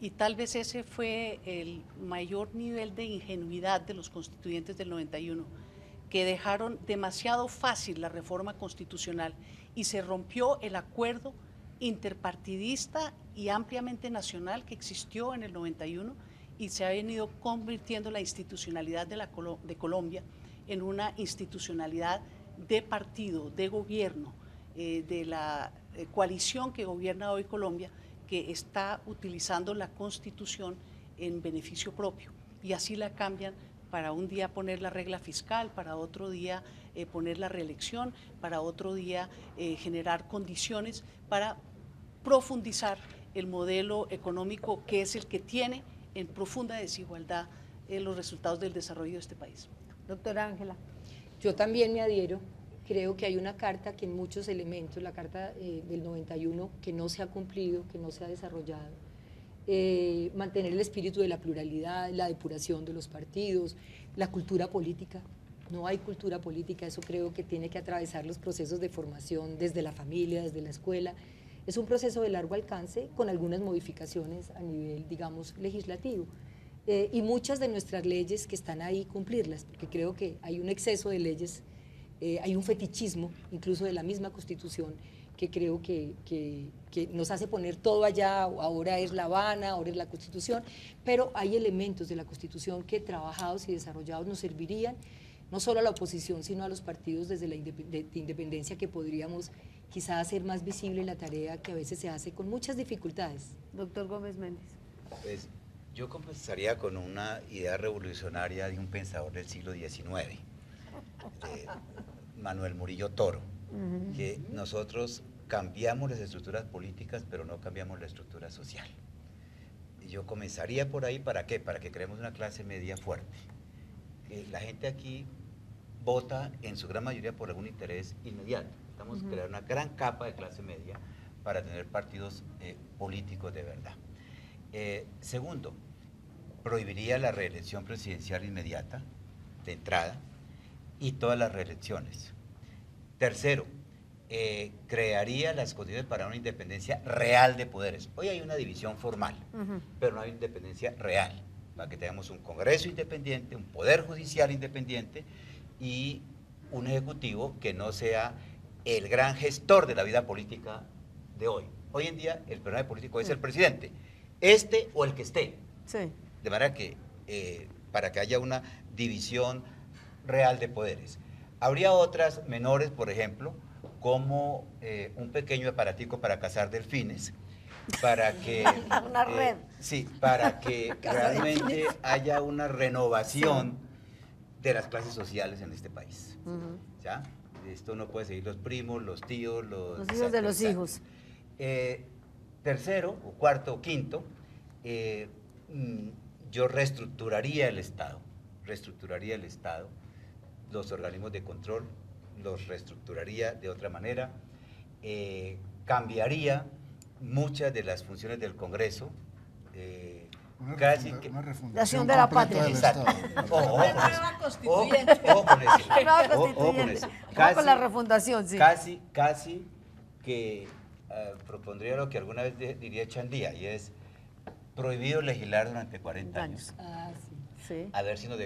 S2: y tal vez ese fue el mayor nivel de ingenuidad de los constituyentes del 91, que dejaron demasiado fácil la reforma constitucional y se rompió el acuerdo interpartidista y ampliamente nacional que existió en el 91, y se ha venido convirtiendo la institucionalidad de Colombia en una institucionalidad de partido, de gobierno, de la coalición que gobierna hoy Colombia, que está utilizando la Constitución en beneficio propio, y así la cambian para un día poner la regla fiscal, para otro día poner la reelección, para otro día generar condiciones para profundizar el modelo económico, que es el que tiene en profunda desigualdad los resultados del desarrollo de este país.
S1: Doctora Ángela.
S5: Yo también me adhiero. Creo que hay una carta que en muchos elementos, la carta del 91, que no se ha cumplido, que no se ha desarrollado. Mantener el espíritu de la pluralidad, la depuración de los partidos, la cultura política. No hay cultura política, eso creo que tiene que atravesar los procesos de formación desde la familia, desde la escuela. Es un proceso de largo alcance con algunas modificaciones a nivel, digamos, legislativo. Y muchas de nuestras leyes que están ahí, cumplirlas, porque creo que hay un exceso de leyes. Hay un fetichismo, incluso de la misma Constitución, que creo que nos hace poner todo allá, ahora es La Habana, ahora es la Constitución, pero hay elementos de la Constitución que trabajados y desarrollados nos servirían, no solo a la oposición, sino a los partidos desde la independencia, que podríamos quizá hacer más visible la tarea que a veces se hace con muchas dificultades.
S1: Doctor Gómez Méndez.
S4: Pues yo comenzaría con una idea revolucionaria de un pensador del siglo XIX, Manuel Murillo Toro, que nosotros cambiamos las estructuras políticas, pero no cambiamos la estructura social. Y yo comenzaría por ahí. ¿Para qué? Para que creemos una clase media fuerte. La gente aquí vota en su gran mayoría por algún interés inmediato. Estamos creando una gran capa de clase media para tener partidos políticos de verdad. Segundo, prohibiría la reelección presidencial inmediata, de entrada, y todas las reelecciones. Tercero, crearía las condiciones para una independencia real de poderes. Hoy hay una división formal, pero no hay independencia real, para que tengamos un Congreso independiente, un Poder Judicial independiente y un Ejecutivo que no sea el gran gestor de la vida política de hoy. Hoy en día el personaje político es el presidente, este o el que esté.
S1: Sí.
S4: De manera que para que haya una división real de poderes. Habría otras menores, por ejemplo, como un pequeño aparatico para cazar delfines, para que
S1: una red.
S4: Sí, para que realmente haya una renovación de las clases sociales en este país. ¿Ya? Esto no puede seguir los primos, los tíos, los
S1: hijos de los hijos.
S4: Tercero, o cuarto, o quinto, yo reestructuraría el Estado, los organismos de control, los reestructuraría de otra manera, cambiaría muchas de las funciones del Congreso,
S3: una refundación
S1: de la
S3: completa
S1: patria.
S3: del Estado.
S4: Ojo con eso.
S1: Casi, con la refundación, sí.
S4: Casi que propondría lo que alguna vez diría Chandía, y es prohibido legislar durante 40 años.
S5: Ah, sí.
S1: Sí.
S4: a ver si nos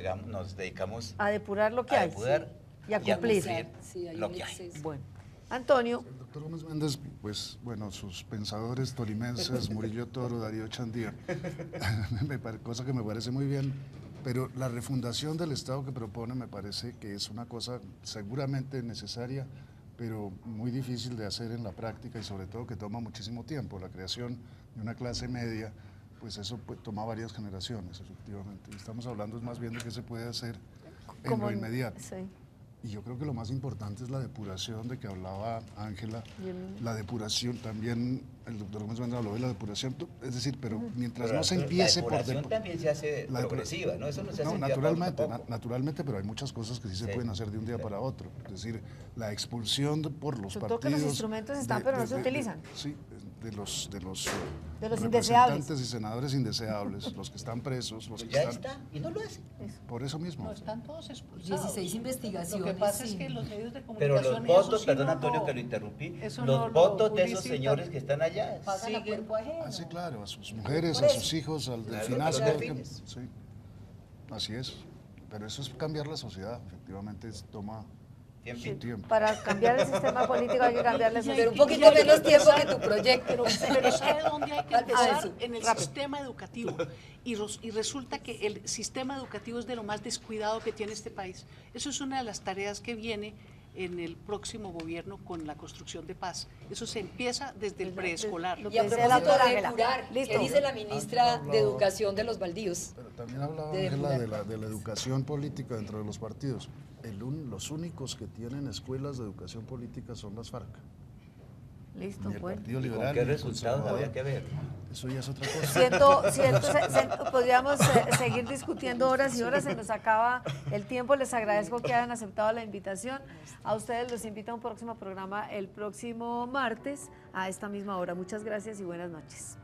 S4: dedicamos
S1: a depurar lo que
S4: a
S1: hay
S4: depurar
S1: y a cumplir.
S5: Sí, hay
S4: lo
S5: un
S4: que hay.
S5: exceso.
S1: Bueno, Antonio,
S3: El doctor Gómez Méndez, pues bueno, sus pensadores tolimenses, Murillo Toro, Darío Chandía, cosa que me parece muy bien, pero la refundación del Estado que propone me parece que es una cosa seguramente necesaria, pero muy difícil de hacer en la práctica y sobre todo que toma muchísimo tiempo. La creación de una clase media, pues eso toma varias generaciones, efectivamente. Y estamos hablando más bien de qué se puede hacer en
S1: como
S3: lo inmediato.
S1: sí.
S3: Y yo creo que lo más importante es la depuración de que hablaba Ángela. La depuración también, el doctor Gómez Méndez habló de la depuración, es decir, pero mientras
S4: Pero
S3: no se empiece
S4: la depuración también se hace progresiva, ¿no? Eso no se hace
S3: no,
S4: de un día para otro
S3: naturalmente,
S4: tampoco.
S3: naturalmente, pero hay muchas cosas que sí se pueden hacer de un día para otro. Es decir, la expulsión por los
S1: Sobre
S3: partidos.
S1: todo que los instrumentos están, pero no se utilizan.
S3: Sí, de los
S1: indeseables.
S3: representantes y senadores indeseables, los que están presos, los
S4: Pues
S3: que
S4: ya
S3: están.
S4: está, y no lo hace.
S3: Por eso mismo.
S2: No, están todos expulsados.
S5: 16 investigaciones.
S2: Lo que pasa es
S5: sí.
S2: que los medios de
S4: Pero
S2: comunicación...
S4: los votos,
S2: eso sí
S4: perdón
S2: no
S4: Antonio
S2: lo-
S4: que lo interrumpí,
S2: eso
S4: los
S2: no lo
S4: votos de esos
S2: publicitan.
S4: señores que están allá
S5: Pagan a
S2: siguen.
S5: cuerpo ajeno.
S3: Ah, sí, claro, a sus mujeres,
S5: Por
S3: a
S5: eso.
S3: sus hijos, al
S4: Claro,
S3: delfinazo.
S4: a los delfines.
S3: Sí, así es. Pero eso es cambiar la sociedad, efectivamente, toma
S4: tiempo.
S3: su tiempo.
S1: Para cambiar el sistema político hay que cambiar la
S5: Pero
S1: sociedad.
S5: un poquito menos tiempo que tu proyecto.
S2: Pero ¿sabe dónde hay que
S5: Tal vez
S2: empezar?
S5: eso.
S2: En el
S1: Rápido.
S2: sistema educativo. Y resulta que el sistema educativo es de lo más descuidado que tiene este país. Eso es una de las tareas que viene en el próximo gobierno con la construcción de paz. Eso se empieza desde el preescolar.
S1: Lo
S5: Y a
S1: que decía la
S5: propósito
S1: doctora
S5: de
S1: Ángela.
S5: depurar,
S1: Listo.
S5: ¿qué dice la ministra de Educación de los baldíos?
S3: Pero también hablaba
S5: De
S3: Ángela
S5: depurar.
S3: de la educación política dentro de los partidos. Los únicos que tienen escuelas de educación política son las FARC.
S1: Listo,
S3: Ni el
S1: bueno.
S3: Partido
S4: ¿Y
S3: Liberal.
S4: con qué
S3: ni el
S4: resultados
S3: Conservador.
S4: había que ver?
S3: Eso ya es otra cosa.
S1: Podríamos seguir discutiendo horas y horas, se nos acaba el tiempo. Les agradezco que hayan aceptado la invitación. A ustedes los invito a un próximo programa el próximo martes a esta misma hora. Muchas gracias y buenas noches.